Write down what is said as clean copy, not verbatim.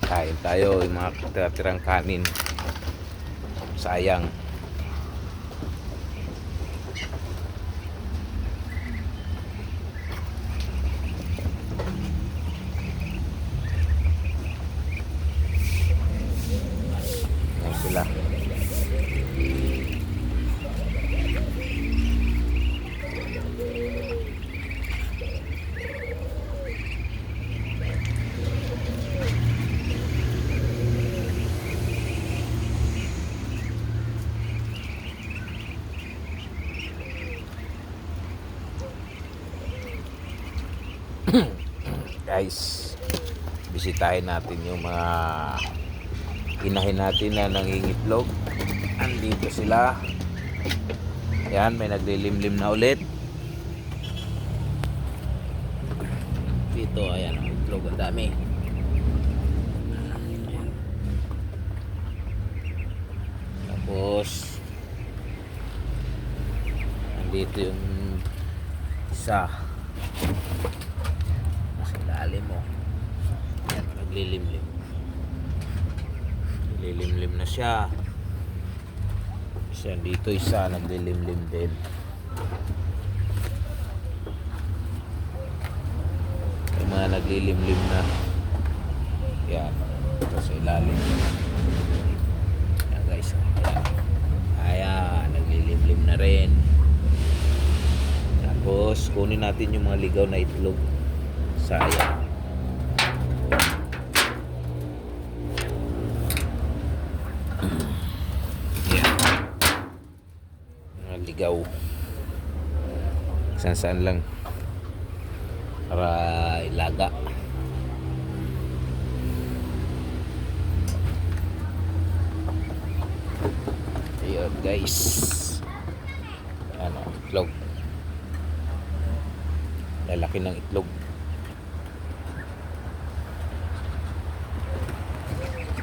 Kain tayo yung mga tira-tirang kanin. Sayang. Ayan sila. Guys, bisitahin natin yung mga inahin natin na nangingitlog. Andito sila. Yan, may naglilimlim na ulit. Dito, ayan, itlog ang dami. Ayan. Tapos andito yung isa. Ilalim mo. Ayan, naglilimlim. Naglilimlim na siya. Siya dito isa naglilimlim din. May mga naglilimlim na. Yan. Ito sa ilalim. Yan guys. Ayan. Ayan. Naglilimlim na rin. Tapos kunin natin yung mga ligaw na itlog. Sayang. Yan. Mga ligaw. Saan-saan lang. Para ilaga. Ayun guys. Ano, itlog. Lalaki ng itlog.